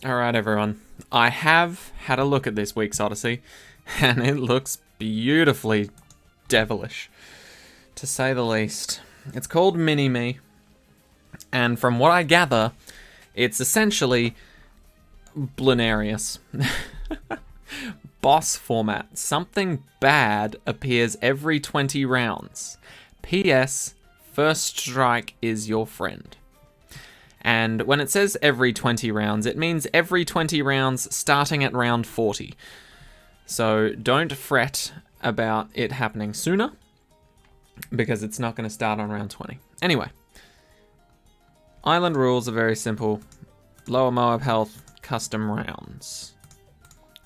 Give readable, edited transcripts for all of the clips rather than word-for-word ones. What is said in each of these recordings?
Alright, everyone. I have had a look at this week's Odyssey, and it looks beautifully devilish, to say the least. It's called Mini-Me, and from what I gather, it's essentially Blinarius. Boss format. Something bad appears every 20 rounds. P.S. First strike is your friend. And when it says every 20 rounds, it means every 20 rounds starting at round 40. So don't fret about it happening sooner, because it's not going to start on round 20. Anyway, island rules are very simple. Lower Moab health, custom rounds.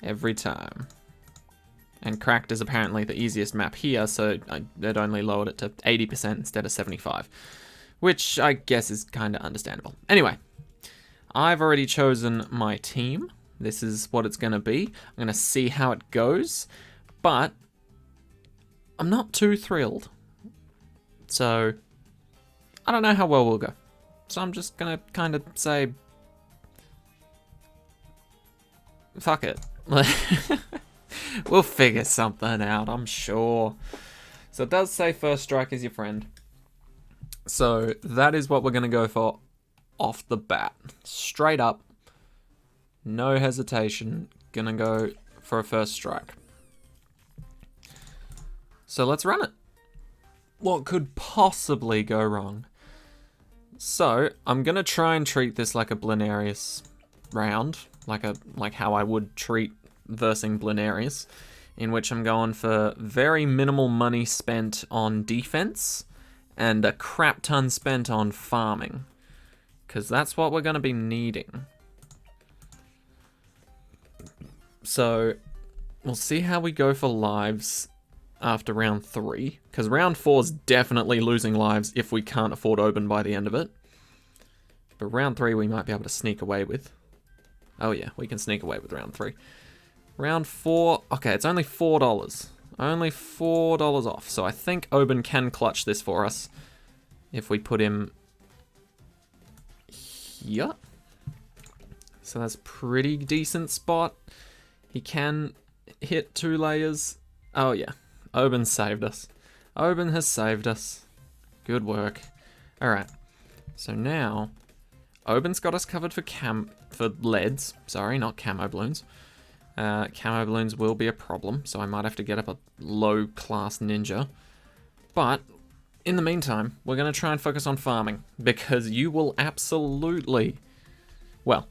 Every time. And Cracked is apparently the easiest map here, so it only lowered it to 80% instead of 75%. Which I guess is kind of understandable. Anyway, I've already chosen my team. This is what it's going to be. I'm going to see how it goes. But I'm not too thrilled. So I don't know how well we'll go. So I'm just going to kind of say, fuck it. We'll figure something out, I'm sure. So it does say first strike is your friend. So that is what we're going to go for off the bat. Straight up. No hesitation. Gonna go for a first strike. So let's run it. What could possibly go wrong? So I'm going to try and treat this like a Blinarius round. Like how I would treat versing Blinarius. In which I'm going for very minimal money spent on defense. And a crap ton spent on farming. Because that's what we're going to be needing. So, we'll see how we go for lives after round 3. Because round 4 is definitely losing lives if we can't afford Oban by the end of it. But round 3 we might be able to sneak away with. Oh yeah, we can sneak away with round 3. Round 4, okay, it's only $4. Only $4 off, so I think Oban can clutch this for us if we put him here. So that's a pretty decent spot. He can hit 2 layers. Oh yeah, Oban saved us. Oban has saved us. Good work. Alright, so now Oban's got us covered for leads. Sorry, not camo balloons. Camo balloons will be a problem, so I might have to get up a low-class ninja. But, in the meantime, we're going to try and focus on farming, because you will absolutely... Well,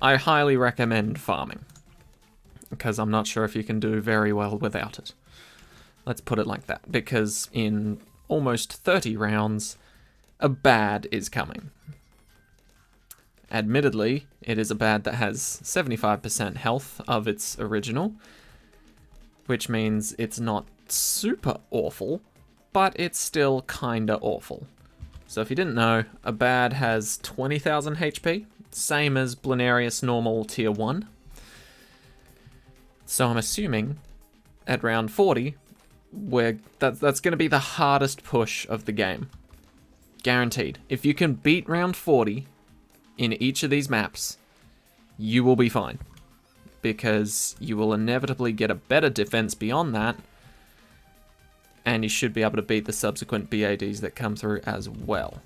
I highly recommend farming, because I'm not sure if you can do very well without it. Let's put it like that, because in almost 30 rounds, a bad is coming. Admittedly, it is a bad that has 75% health of its original, which means it's not super awful, but it's still kinda awful. So if you didn't know, a bad has 20,000 HP, same as Blinarius normal tier 1. So I'm assuming at round 40, that's going to be the hardest push of the game. Guaranteed. If you can beat round 40... in each of these maps, you will be fine. Because you will inevitably get a better defense beyond that, and you should be able to beat the subsequent BADs that come through as well.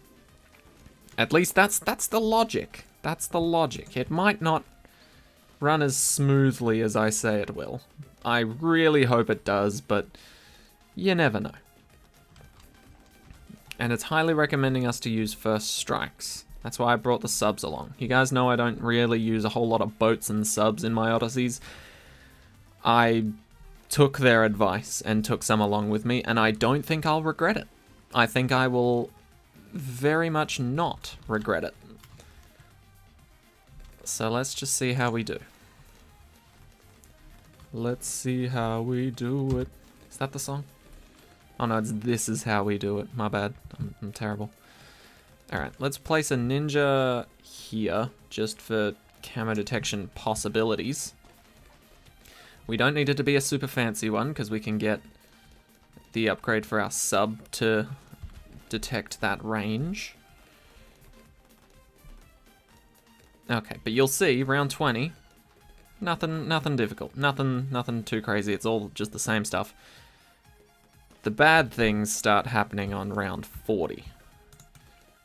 At least that's the logic. That's the logic. It might not run as smoothly as I say it will. I really hope it does, but you never know. And it's highly recommending us to use first strikes. That's why I brought the subs along. You guys know I don't really use a whole lot of boats and subs in my Odysseys. I took their advice and took some along with me, and I don't think I'll regret it. I think I will very much not regret it. So let's just see how we do. Let's see how we do it. Is that the song? Oh no, it's This Is How We Do It. My bad. I'm terrible. Alright, let's place a ninja here, just for camo detection possibilities. We don't need it to be a super fancy one, because we can get the upgrade for our sub to detect that range. Okay, but you'll see, round 20, nothing difficult. Nothing too crazy. It's all just the same stuff. The bad things start happening on round 40.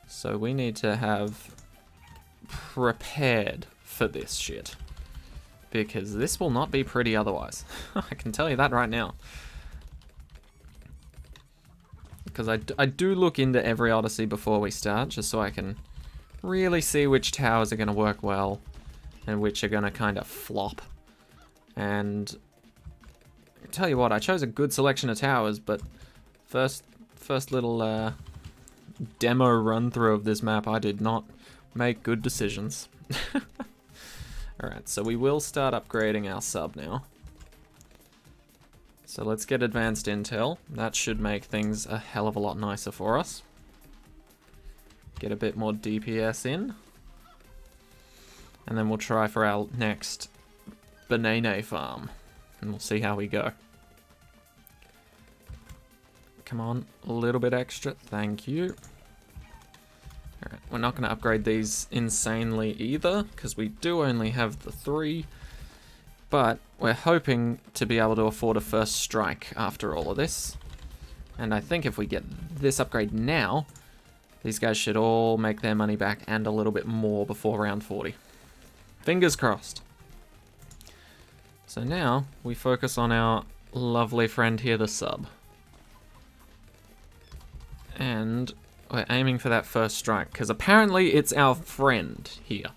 So we need to have prepared for this shit. Because this will not be pretty otherwise. I can tell you that right now. Because I do look into every Odyssey before we start, just so I can really see which towers are going to work well and which are going to kind of flop. And I tell you what, I chose a good selection of towers, but first little demo run through of this map, I did not make good decisions. Alright, so we will start upgrading our sub now. So let's get advanced intel. That should make things a hell of a lot nicer for us. Get a bit more DPS in. And then we'll try for our next banana farm. And we'll see how we go. Come on, a little bit extra. Thank you. Alright, we're not going to upgrade these insanely either, because we do only have the 3. But we're hoping to be able to afford a first strike after all of this. And I think if we get this upgrade now, these guys should all make their money back and a little bit more before round 40. Fingers crossed. So now we focus on our lovely friend here, the sub. And we're aiming for that first strike, because apparently it's our friend here.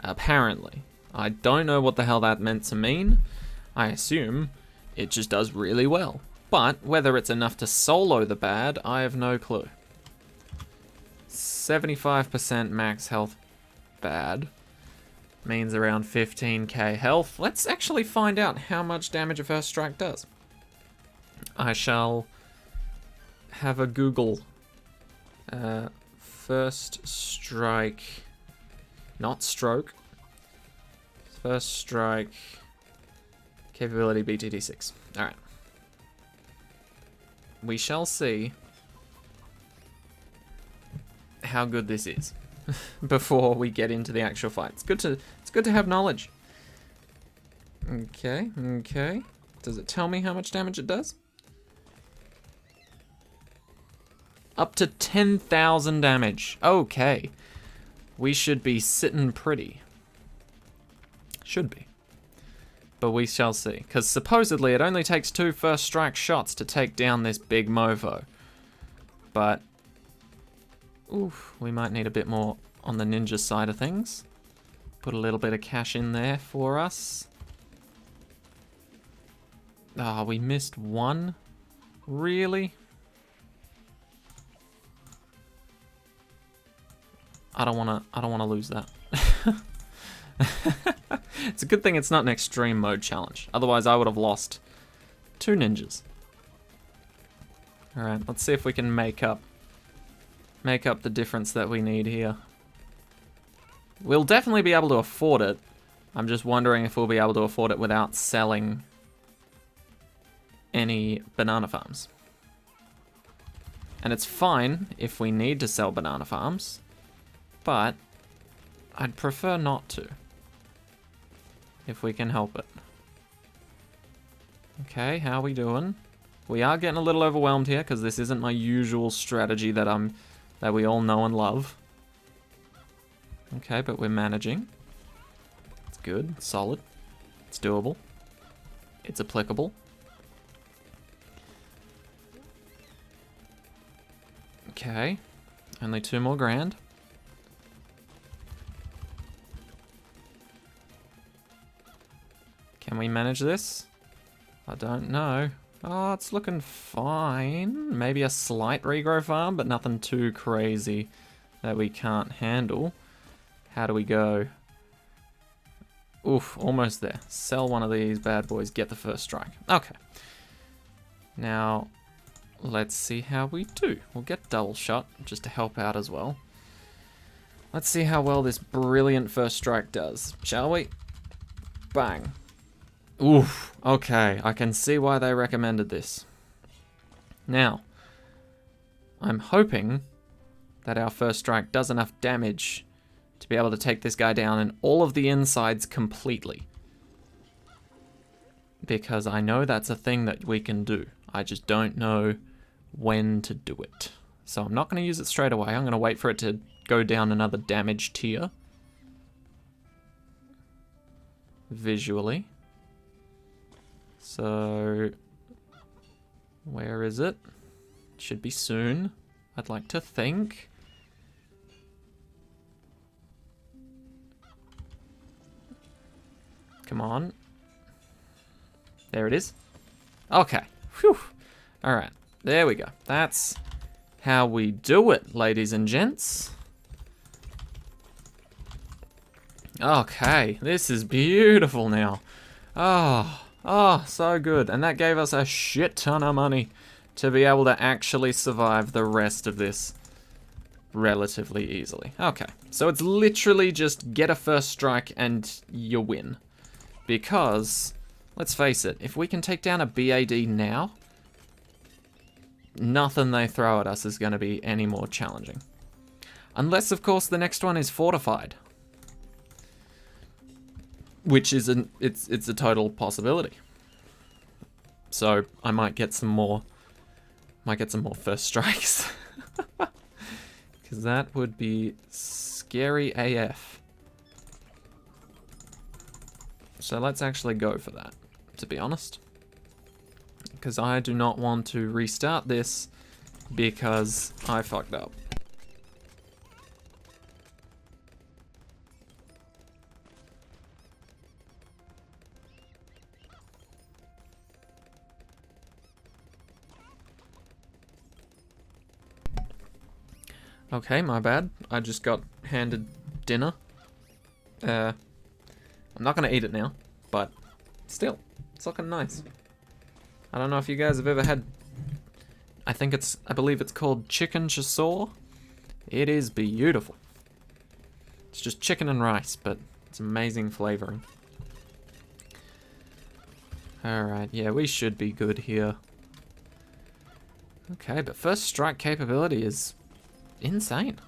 Apparently. I don't know what the hell that meant to mean. I assume it just does really well. But whether it's enough to solo the bad, I have no clue. 75% max health bad means around 15k health. Let's actually find out how much damage a first strike does. I shall have a Google. First strike, not stroke. First strike capability BTD6. Alright. We shall see how good this is before we get into the actual fight. It's good to have knowledge. Okay. Does it tell me how much damage it does? Up to 10,000 damage. Okay. We should be sitting pretty. Should be. But we shall see. Because supposedly it only takes 2 first strike shots to take down this big mofo. But, oof, we might need a bit more on the ninja side of things. Put a little bit of cash in there for us. Ah, we missed one? Really? I don't wanna lose that. It's a good thing it's not an extreme mode challenge. Otherwise, I would have lost 2 ninjas. Alright, let's see if we can make up the difference that we need here. We'll definitely be able to afford it. I'm just wondering if we'll be able to afford it without selling any banana farms. And it's fine if we need to sell banana farms, but I'd prefer not to, if we can help it. Okay, how are we doing? We are getting a little overwhelmed here, because this isn't my usual strategy that we all know and love. Okay, but we're managing. It's good, it's solid, it's doable, it's applicable. Okay, only 2 more grand. Can we manage this? I don't know. Oh, it's looking fine. Maybe a slight regrow farm, but nothing too crazy that we can't handle. How do we go? Oof, almost there. Sell one of these bad boys, get the first strike. Okay. Now, let's see how we do. We'll get double shot, just to help out as well. Let's see how well this brilliant first strike does, shall we? Bang. Oof, okay, I can see why they recommended this. Now, I'm hoping that our first strike does enough damage to be able to take this guy down in all of the insides completely. Because I know that's a thing that we can do. I just don't know when to do it. So I'm not going to use it straight away. I'm going to wait for it to go down another damage tier. Visually. So, where is it? Should be soon, I'd like to think. Come on. There it is. Okay. Whew. Alright, there we go. That's how we do it, ladies and gents. Okay, this is beautiful now. Oh, so good. And that gave us a shit ton of money to be able to actually survive the rest of this relatively easily. Okay, so it's literally just get a first strike and you win. Because, let's face it, if we can take down a BAD now, nothing they throw at us is going to be any more challenging. Unless, of course, the next one is fortified. Which is it's a total possibility. So I might get some more first strikes. Because that would be scary AF. So let's actually go for that, to be honest. Because I do not want to restart this because I fucked up. Okay, my bad. I just got handed dinner. I'm not gonna eat it now, but still, it's looking nice. I don't know if you guys have ever had, I believe it's called chicken chasseur. It is beautiful. It's just chicken and rice, but it's amazing flavoring. Alright, yeah, we should be good here. Okay, but first strike capability is insane.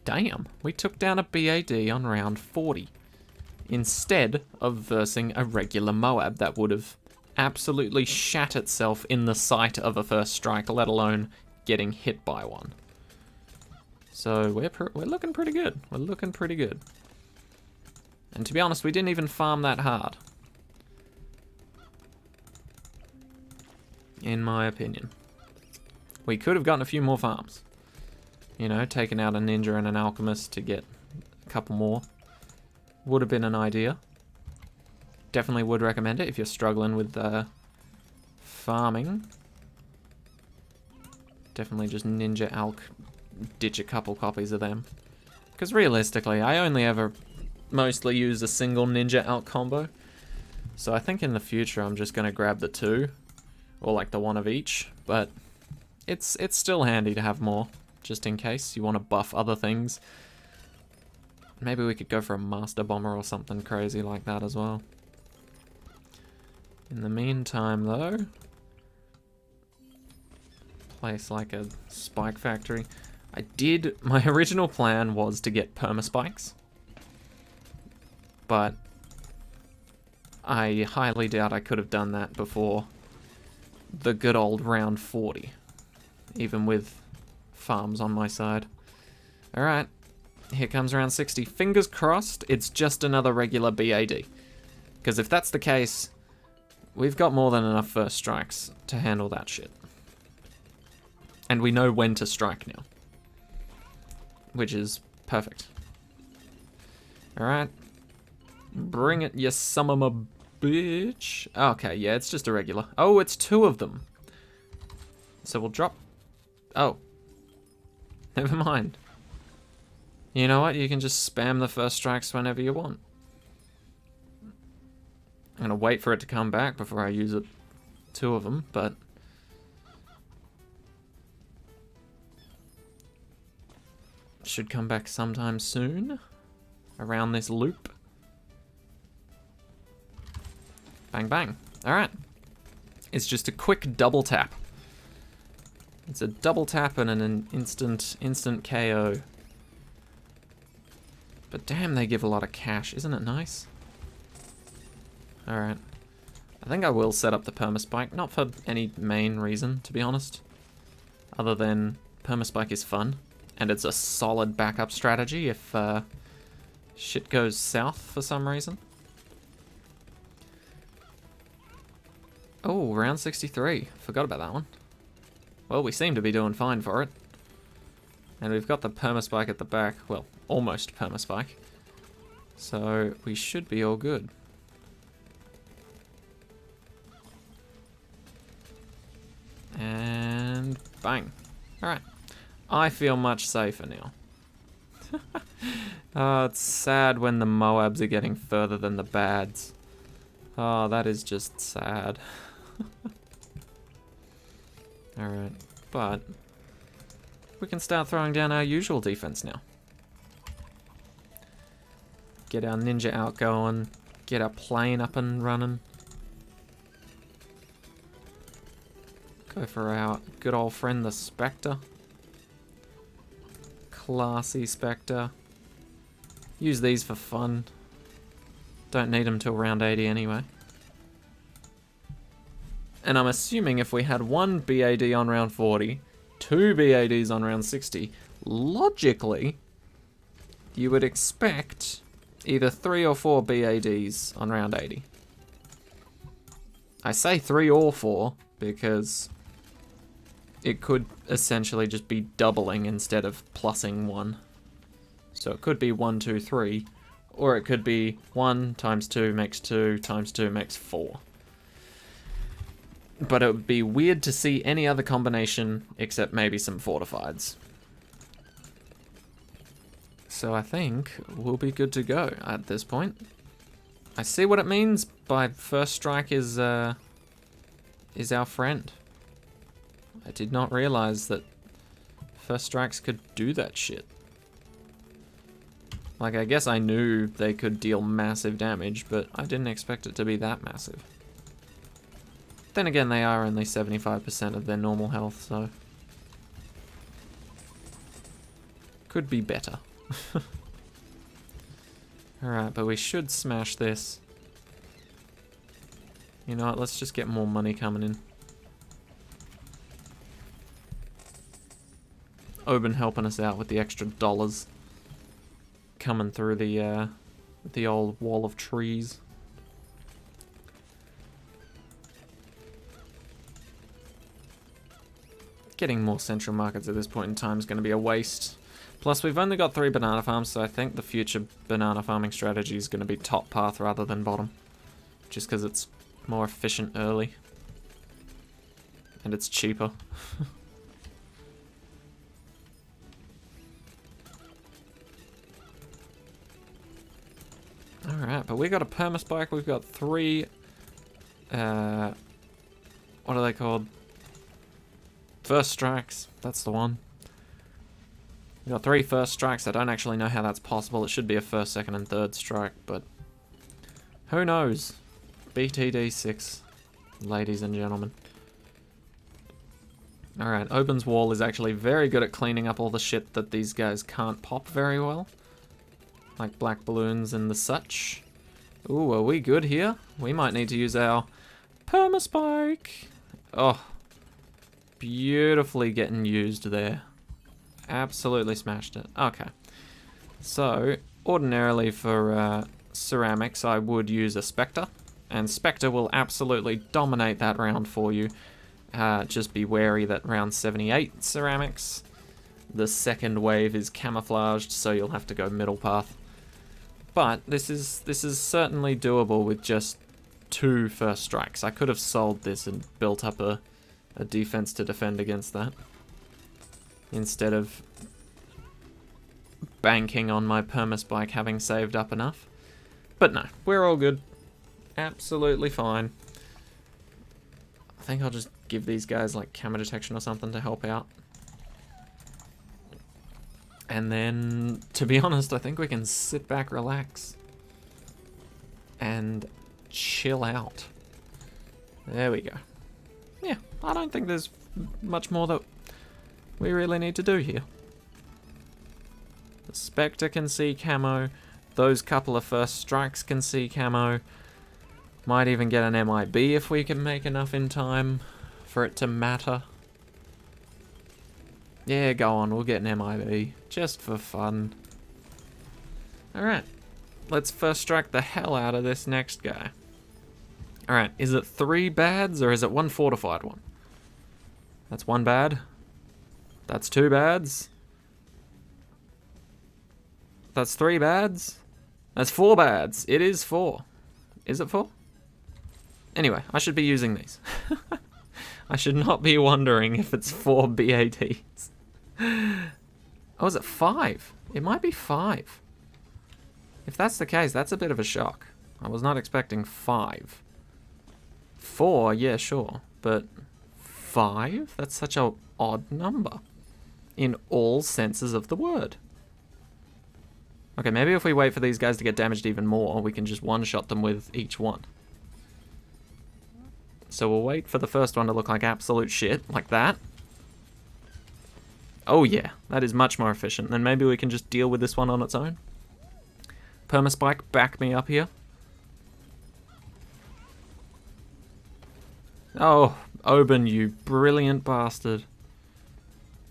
Damn, we took down a BAD on round 40 instead of versing a regular Moab that would have absolutely shat itself in the sight of a first strike, let alone getting hit by one. So we're looking pretty good. We're looking pretty good. And to be honest, we didn't even farm that hard, in my opinion. We could have gotten a few more farms. You know, taken out a ninja and an alchemist to get a couple more. Would have been an idea. Definitely would recommend it if you're struggling with farming. Definitely just ninja alch, ditch a couple copies of them. Because realistically, I only ever mostly use a single ninja alch combo. So I think in the future I'm just going to grab the two. Or like the one of each. But it's still handy to have more, just in case you want to buff other things. Maybe we could go for a master bomber or something crazy like that as well. In the meantime, though, place like a spike factory. My original plan was to get permaspikes, but I highly doubt I could have done that before the good old round 40. Even with farms on my side. Alright, here comes round 60. Fingers crossed it's just another regular BAD. Because if that's the case, we've got more than enough first strikes to handle that shit. And we know when to strike now. Which is perfect. Alright. Bring it, you son of a bitch. Okay, yeah, it's just a regular. Oh, it's two of them. So we'll drop... Oh. Never mind. You know what? You can just spam the first strikes whenever you want. I'm gonna wait for it to come back before I use it. Two of them, but... should come back sometime soon. Around this loop. Bang, bang. Alright. It's just a quick double tap. It's a double tap and an instant KO. But damn, they give a lot of cash. Isn't it nice? Alright. I think I will set up the permaspike. Not for any main reason, to be honest. Other than permaspike is fun. And it's a solid backup strategy if shit goes south for some reason. Oh, round 63. Forgot about that one. Well, we seem to be doing fine for it. And we've got the permaspike at the back. Well, almost permaspike. So we should be all good. And bang. Alright. I feel much safer now. Oh, it's sad when the Moabs are getting further than the Bads. Oh, that is just sad. Alright, but we can start throwing down our usual defense now. Get our ninja out going, get our plane up and running. Go for our good old friend the Spectre. Classy Spectre. Use these for fun. Don't need them till round 80 anyway. And I'm assuming if we had one BAD on round 40, two BADs on round 60, logically, you would expect either 3 or 4 BADs on round 80. I say 3 or 4 because it could essentially just be doubling instead of plussing 1. So it could be 1, 2, 3, or it could be 1 times 2 makes 2 times 2 makes 4. But it would be weird to see any other combination except maybe some fortifieds. So I think we'll be good to go at this point. I see what it means by first strike is our friend. I did not realize that first strikes could do that shit. Like, I guess I knew they could deal massive damage, but I didn't expect it to be that massive. Then again, they are only 75% of their normal health, so could be better. Alright, but we should smash this. You know what, let's just get more money coming in. Oben helping us out with the extra dollars coming through the old wall of trees. Getting more central markets at this point in time is going to be a waste. Plus, we've only got 3 banana farms, so I think the future banana farming strategy is going to be top path rather than bottom. Just because it's more efficient early. And it's cheaper. Alright, but we got a permaspike, we've got 3... what are they called? First strikes, that's the one. We got 3 first strikes. I don't actually know how that's possible. It should be a first, second, and third strike, but who knows? BTD6, ladies and gentlemen. Alright, Oben's wall is actually very good at cleaning up all the shit that these guys can't pop very well. Like black balloons and the such. Ooh, are we good here? We might need to use our permaspike. Oh, beautifully getting used there. Absolutely smashed it. Okay. So, ordinarily for ceramics, I would use a Spectre. And Spectre will absolutely dominate that round for you. Just be wary that round 78 ceramics, the second wave is camouflaged, so you'll have to go middle path. But this is certainly doable with just 2 first strikes. I could have sold this and built up a defense to defend against that, instead of banking on my permaspike having saved up enough. But no, we're all good. Absolutely fine. I think I'll just give these guys like camo detection or something to help out. And then, to be honest, I think we can sit back, relax, and chill out. There we go. Yeah, I don't think there's much more that we really need to do here. The Spectre can see camo. Those couple of first strikes can see camo. Might even get an MIB if we can make enough in time for it to matter. Yeah, go on, we'll get an MIB. Just for fun. Alright. Let's first strike the hell out of this next guy. Alright, is it 3 bads or is it 1 fortified one? That's 1 bad. That's 2 bads. That's 3 bads. That's 4 bads. It is 4. Is it 4? Anyway, I should be using these. I should not be wondering if it's 4 BATs. Oh, is it 5? It might be 5. If that's the case, that's a bit of a shock. I was not expecting 5. 4, yeah, sure. But 5? That's such an odd number. In all senses of the word. Okay, maybe if we wait for these guys to get damaged even more, we can just one-shot them with each one. So we'll wait for the first one to look like absolute shit, like that. Oh yeah, that is much more efficient. Then maybe we can just deal with this one on its own. Permaspike, back me up here. Oh, Oben, you brilliant bastard.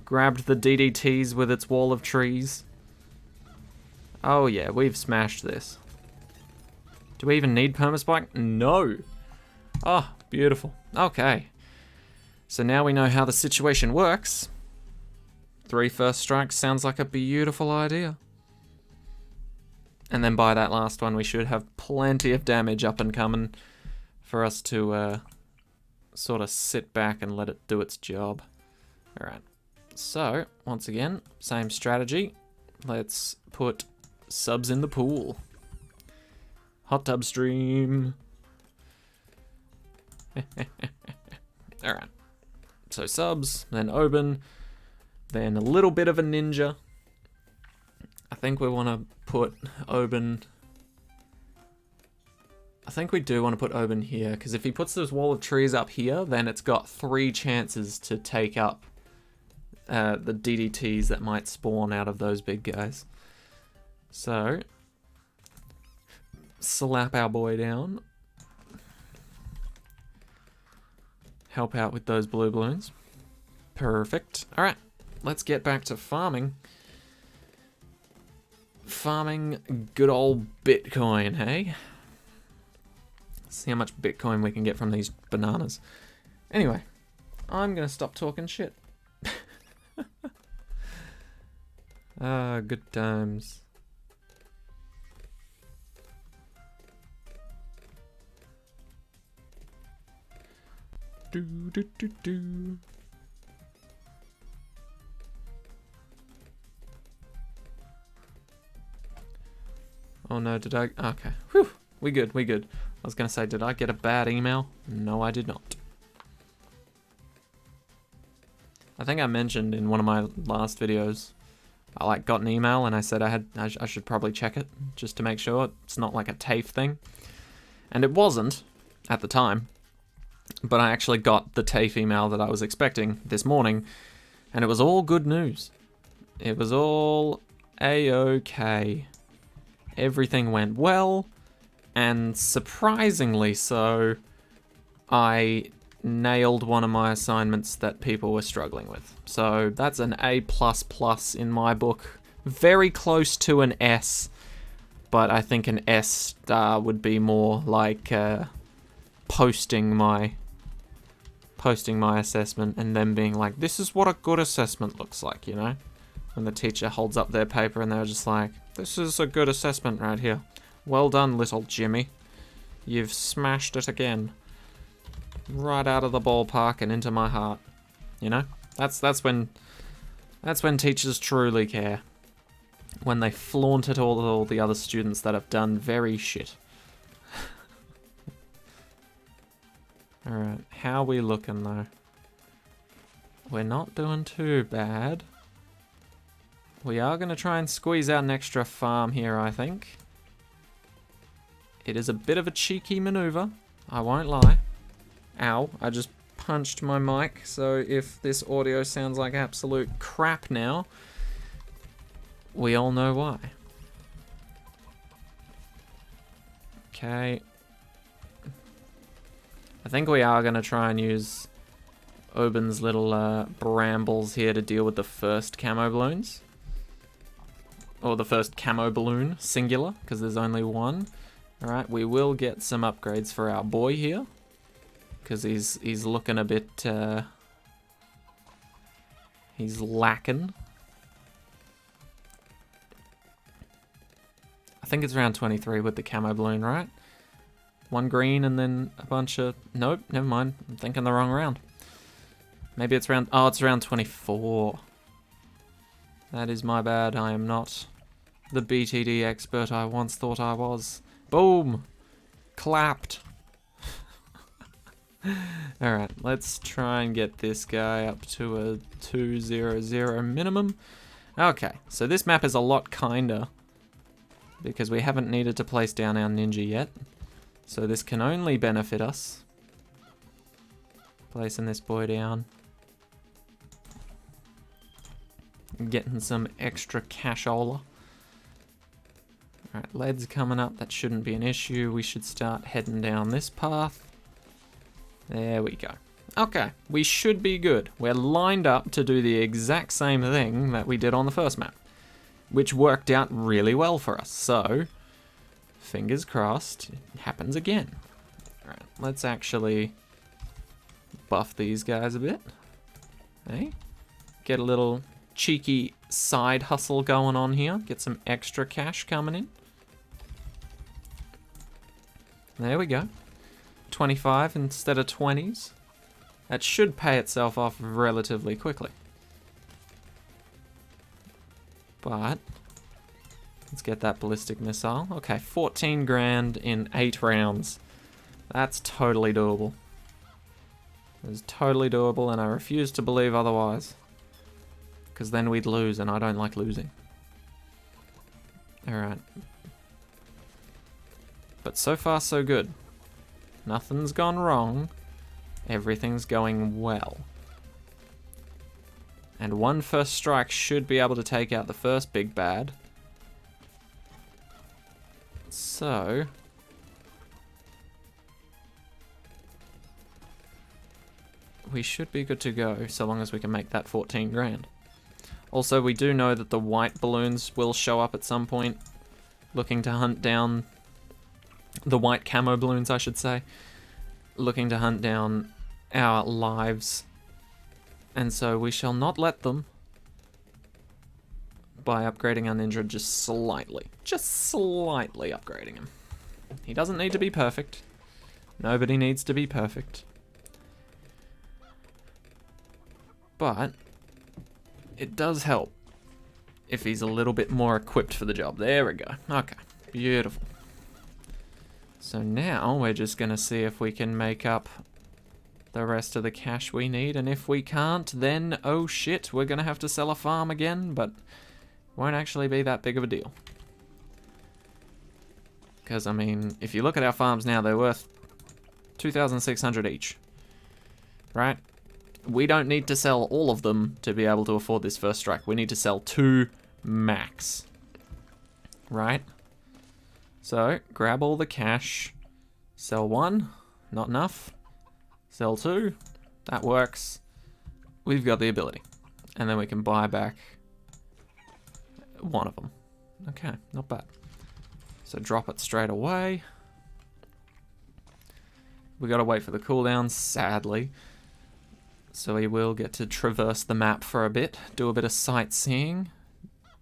Grabbed the DDTs with its wall of trees. Oh yeah, we've smashed this. Do we even need Permaspike? No. Oh, beautiful. Okay. So now we know how the situation works. 3 first strikes sounds like a beautiful idea. And then by that last one, we should have plenty of damage up and coming for us to sort of sit back and let it do its job. Alright. So, once again, same strategy. Let's put subs in the pool. Hot tub stream. Alright. So subs, then Oben, then a little bit of a ninja. I think we want to put Oben... I think we do want to put Oben here, because if he puts this wall of trees up here, then it's got 3 chances to take up the DDTs that might spawn out of those big guys. So, slap our boy down. Help out with those blue balloons. Perfect. Alright, let's get back to farming. Farming good old Bitcoin, hey? See how much Bitcoin we can get from these bananas. Anyway, I'm gonna stop talking shit. Ah, good times. Do do do do. Oh no, did I? Okay. Whew. We good, we good. I was gonna say, did I get a bad email? No, I did not. I think I mentioned in one of my last videos, I got an email and I said I should probably check it just to make sure it's not like a TAFE thing. And it wasn't at the time, but I actually got the TAFE email that I was expecting this morning, and it was all good news. It was all A-OK. Everything went well, and surprisingly so, I nailed one of my assignments that people were struggling with. So that's an A++ in my book. Very close to an S, but I think an S star would be more like posting my assessment and then being like, this is what a good assessment looks like, you know? When the teacher holds up their paper and they're just like, this is a good assessment right here. Well done, little Jimmy. You've smashed it again. Right out of the ballpark and into my heart. You know? That's when teachers truly care. When they flaunt at all the other students that have done very shit. Alright, how are we looking though? We're not doing too bad. We are going to try and squeeze out an extra farm here, I think. It is a bit of a cheeky maneuver, I won't lie. Ow, I just punched my mic, so if this audio sounds like absolute crap now, we all know why. Okay. I think we are going to try and use Oben's little brambles here to deal with the first camo balloons. Or the first camo balloon, singular, because there's only one. Alright, we will get some upgrades for our boy here. Because he's looking a bit... he's lacking. I think it's around 23 with the camo balloon, right? One green and then a bunch of... Nope, never mind. I'm thinking the wrong round. Maybe it's around... Oh, it's around 24. That is my bad. I am not the BTD expert I once thought I was. Boom! Clapped. Alright, let's try and get this guy up to a 200 minimum. Okay, so this map is a lot kinder because we haven't needed to place down our ninja yet. So this can only benefit us. Placing this boy down. Getting some extra cashola. Alright, lead's coming up. That shouldn't be an issue. We should start heading down this path. There we go. Okay, we should be good. We're lined up to do the exact same thing that we did on the first map, which worked out really well for us. So, fingers crossed, it happens again. Alright, let's actually buff these guys a bit. Hey, get a little cheeky side hustle going on here. Get some extra cash coming in. There we go. 25 instead of 20s. That should pay itself off relatively quickly. But let's get that ballistic missile. Okay, 14 grand in 8 rounds. That's totally doable. It's totally doable, and I refuse to believe otherwise. Because then we'd lose, and I don't like losing. Alright. But so far, so good. Nothing's gone wrong. Everything's going well. And one first strike should be able to take out the first big bad. So... we should be good to go, so long as we can make that 14 grand. Also, we do know that the white balloons will show up at some point, looking to hunt down... the white camo balloons, I should say. Looking to hunt down our lives. And so we shall not let them by upgrading our ninja just slightly. Just slightly upgrading him. He doesn't need to be perfect. Nobody needs to be perfect. But it does help if he's a little bit more equipped for the job. There we go. Okay, beautiful. So now we're just going to see if we can make up the rest of the cash we need. And if we can't, then, oh shit, we're going to have to sell a farm again. But won't actually be that big of a deal. Because, I mean, if you look at our farms now, they're worth 2,600 each. Right? We don't need to sell all of them to be able to afford this first strike. We need to sell 2 max. Right? So, grab all the cash. Sell 1. Not enough. Sell 2. That works. We've got the ability. And then we can buy back one of them. Okay, not bad. So drop it straight away. We gotta wait for the cooldowns, sadly. So we will get to traverse the map for a bit, do a bit of sightseeing,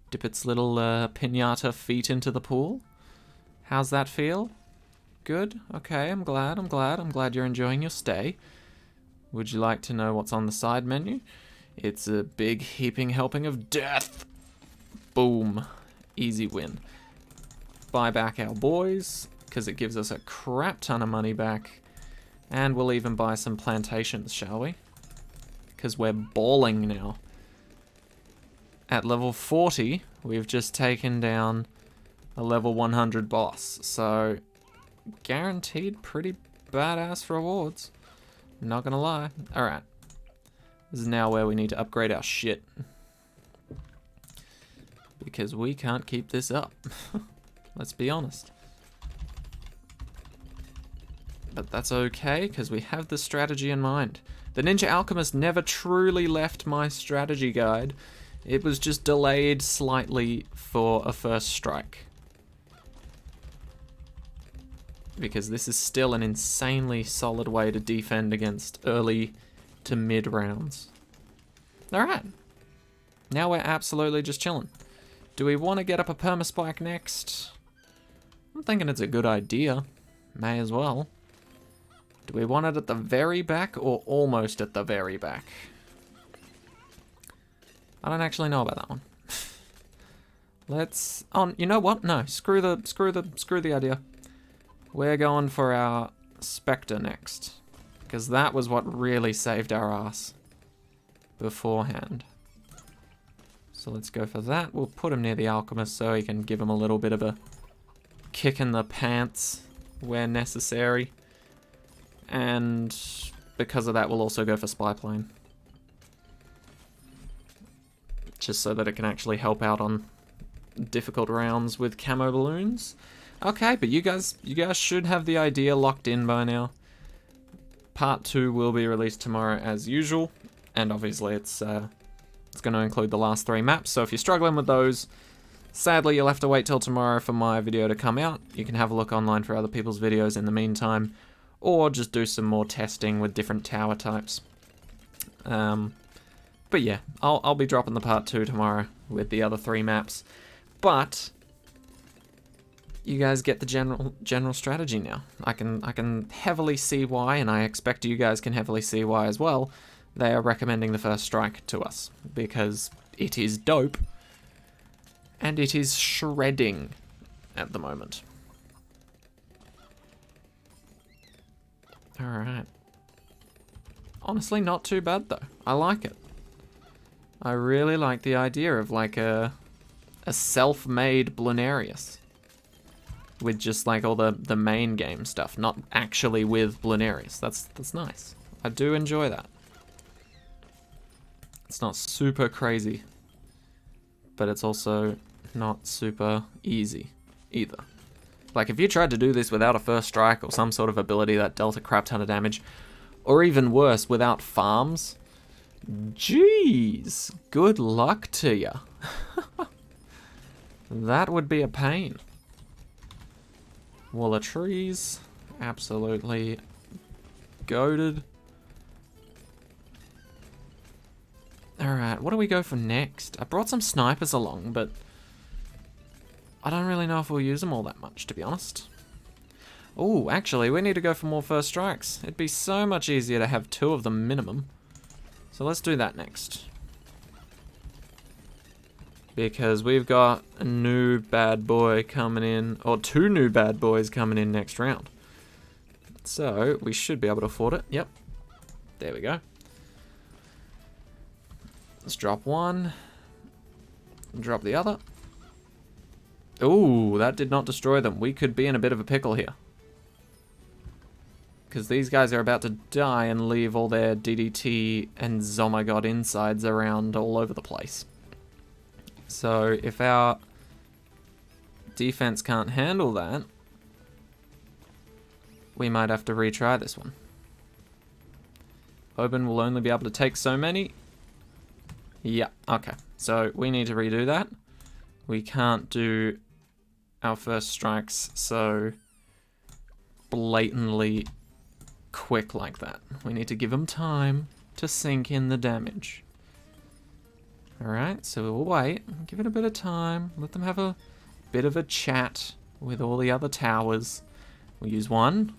dip its little pinata feet into the pool. How's that feel? Good? Okay, I'm glad you're enjoying your stay. Would you like to know what's on the side menu? It's a big heaping helping of death. Boom. Easy win. Buy back our boys, because it gives us a crap ton of money back. And we'll even buy some plantations, shall we? Because we're balling now. At level 40, we've just taken down a level 100 boss. So, guaranteed pretty badass rewards. Not gonna lie. Alright. This is now where we need to upgrade our shit. Because we can't keep this up. Let's be honest. But that's okay, because we have the strategy in mind. The Ninja Alchemist never truly left my strategy guide. It was just delayed slightly for a first strike. Because this is still an insanely solid way to defend against early to mid rounds. Alright. Now we're absolutely just chilling. Do we want to get up a permaspike next? I'm thinking it's a good idea. May as well. Do we want it at the very back or almost at the very back? I don't actually know about that one. Let's... Oh, you know what? No, screw the idea. We're going for our Spectre next. Because that was what really saved our ass beforehand. So let's go for that. We'll put him near the Alchemist so he can give him a little bit of a kick in the pants where necessary. And because of that, we'll also go for Spy Plane. Just so that it can actually help out on difficult rounds with camo balloons. Okay, but you guys should have the idea locked in by now. Part 2 will be released tomorrow as usual, and obviously it's going to include the last 3 maps, so if you're struggling with those, sadly you'll have to wait till tomorrow for my video to come out. You can have a look online for other people's videos in the meantime, or just do some more testing with different tower types. But yeah, I'll be dropping the part 2 tomorrow with the other 3 maps, but you guys get the general strategy now. I can heavily see why, and I expect you guys can heavily see why as well. They are recommending the first strike to us because it is dope and it is shredding at the moment. Alright. Honestly, not too bad though. I like it. I really like the idea of like a self-made Blunarius. With just like all the main game stuff, not actually with Blunarius. That's nice. I do enjoy that. It's not super crazy, but it's also not super easy either. Like if you tried to do this without a first strike or some sort of ability that dealt a crap ton of damage, or even worse, without farms, jeez, good luck to ya. That would be a pain. Wall of trees, absolutely goated. Alright, what do we go for next? I brought some snipers along, but I don't really know if we'll use them all that much, to be honest. Oh, actually, we need to go for more first strikes. It'd be so much easier to have 2 of them minimum. So let's do that next. Because we've got a new bad boy coming in, or 2 new bad boys coming in next round. So, we should be able to afford it. Yep. There we go. Let's drop one. Drop the other. Ooh, that did not destroy them. We could be in a bit of a pickle here. Because these guys are about to die and leave all their DDT and Zomagod insides around all over the place. So if our defense can't handle that, we might have to retry this one. Oben will only be able to take so many. Yeah, okay. So we need to redo that. We can't do our first strikes so blatantly quick like that. We need to give them time to sink in the damage. Alright, so we'll wait, give it a bit of time, let them have a bit of a chat with all the other towers. We'll use one.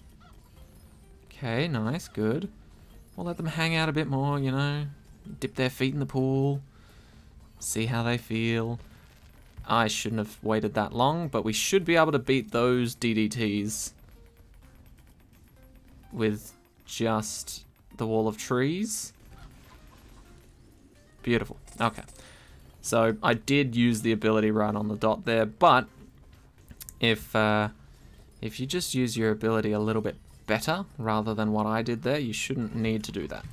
Okay, nice, good. We'll let them hang out a bit more, you know, dip their feet in the pool, see how they feel. I shouldn't have waited that long, but we should be able to beat those DDTs with just the wall of trees. Beautiful. Okay. So I did use the ability right on the dot there, but if you just use your ability a little bit better rather than what I did there, you shouldn't need to do that.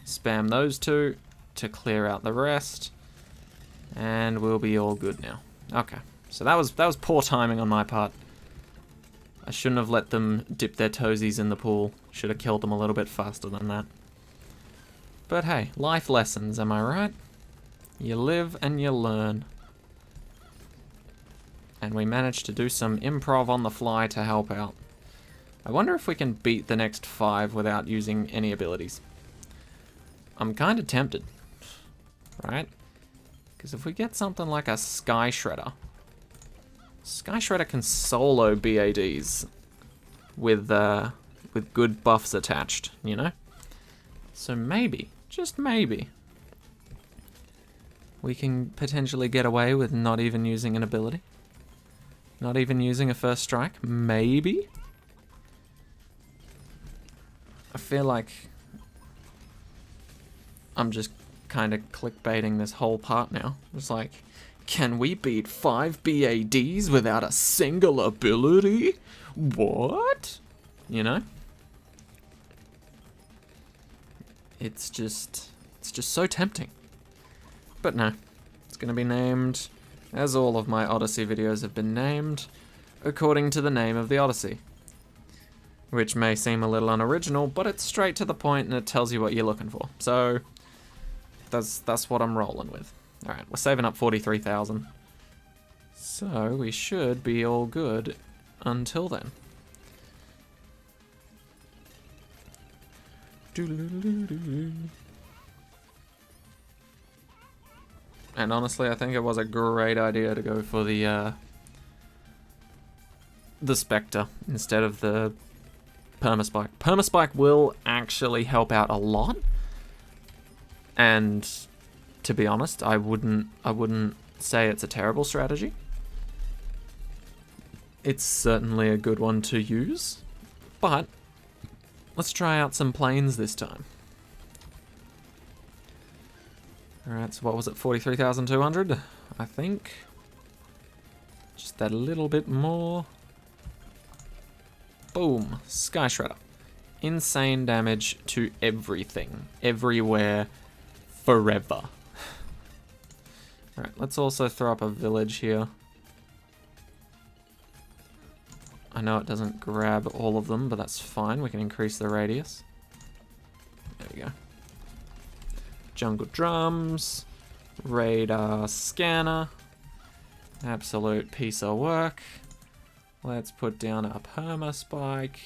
Spam those 2 to clear out the rest, and we'll be all good now. Okay. So that was poor timing on my part. I shouldn't have let them dip their toesies in the pool. Should have killed them a little bit faster than that. But hey, life lessons, am I right? You live and you learn. And we managed to do some improv on the fly to help out. I wonder if we can beat the next 5 without using any abilities. I'm kind of tempted, right? Because if we get something like a Sky Shredder, Sky Shredder can solo BADs with good buffs attached, you know? So maybe, just maybe, we can potentially get away with not even using an ability. Not even using a first strike, maybe? I feel like I'm just kind of clickbaiting this whole part now. It's like, can we beat 5 BADs without a single ability? What? You know? It's just so tempting. But no, it's going to be named, as all of my Odyssey videos have been named, according to the name of the Odyssey. Which may seem a little unoriginal, but it's straight to the point and it tells you what you're looking for. So, that's what I'm rolling with. Alright, we're saving up 43,000. So, we should be all good until then. And honestly, I think it was a great idea to go for the Spectre instead of the Permaspike. Permaspike will actually help out a lot. And to be honest, I wouldn't say it's a terrible strategy. It's certainly a good one to use. But let's try out some planes this time. Alright, so what was it? 43,200, I think. Just that little bit more. Boom. Sky Shredder. Insane damage to everything. Everywhere. Forever. Alright, let's also throw up a village here. I know it doesn't grab all of them, but that's fine. We can increase the radius. There we go. Jungle drums. Radar scanner. Absolute piece of work. Let's put down our Permaspike.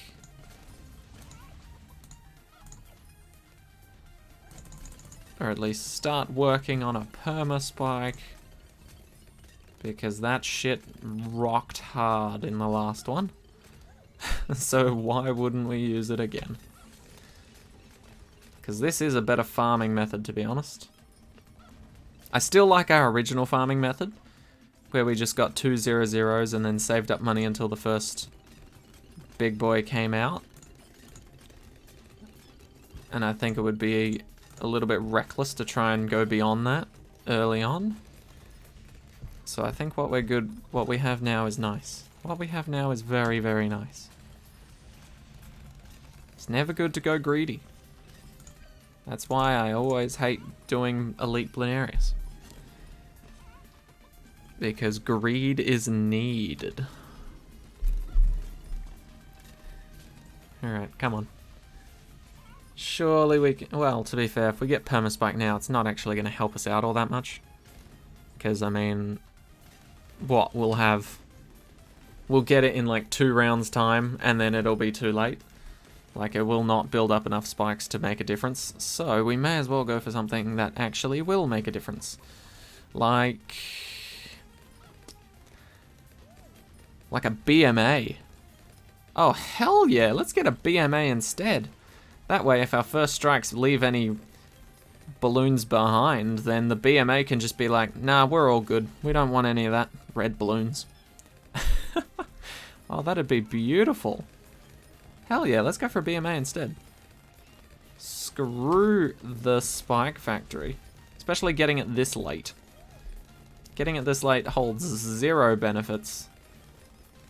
Or at least start working on a Permaspike. Because that shit rocked hard in the last one. So why wouldn't we use it again? Because this is a better farming method, to be honest. I still like our original farming method, where we just got 2 0-0s and then saved up money until the first big boy came out. And I think it would be a little bit reckless to try and go beyond that early on. So I think what we have now is nice. What we have now is very, very nice. It's never good to go greedy. That's why I always hate doing elite Blinarius. Because greed is needed. Alright, come on. Surely we can... Well, to be fair, if we get Permaspike now, it's not actually going to help us out all that much. Because, I mean... What? We'll get it in like 2 rounds time, and then it'll be too late. Like, it will not build up enough spikes to make a difference. So, we may as well go for something that actually will make a difference. Like a BMA. Oh, hell yeah, let's get a BMA instead. That way, if our first strikes leave any balloons behind, then the BMA can just be like, nah, we're all good. We don't want any of that red balloons. Oh, that'd be beautiful. Hell yeah, let's go for a BMA instead. Screw the Spike Factory. Especially getting it this late. Getting it this late holds 0 benefits.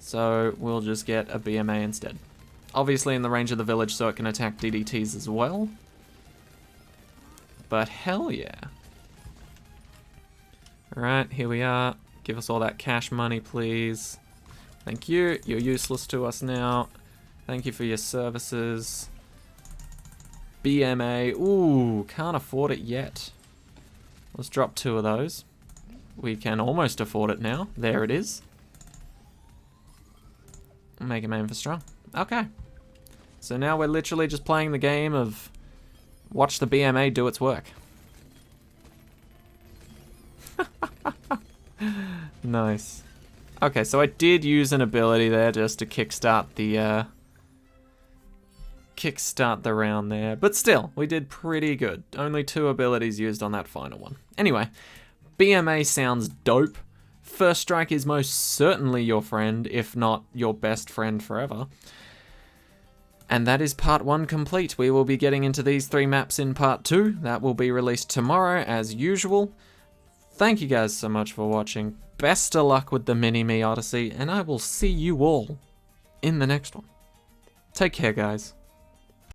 So we'll just get a BMA instead. Obviously in the range of the village so it can attack DDTs as well. But hell yeah. Alright, here we are. Give us all that cash money, please. Thank you. You're useless to us now. Thank you for your services. BMA. Ooh, can't afford it yet. Let's drop 2 of those. We can almost afford it now. There it is. Make a man for strong. Okay. So now we're literally just playing the game of watch the BMA do its work. Nice. Okay, so I did use an ability there just to kickstart the round there. But still, we did pretty good. Only 2 abilities used on that final one. Anyway, BMA sounds dope. First Strike is most certainly your friend, if not your best friend forever. And that is part 1 complete. We will be getting into these 3 maps in part 2. That will be released tomorrow as usual. Thank you guys so much for watching. Best of luck with the Mini-Me Odyssey, and I will see you all in the next one. Take care, guys.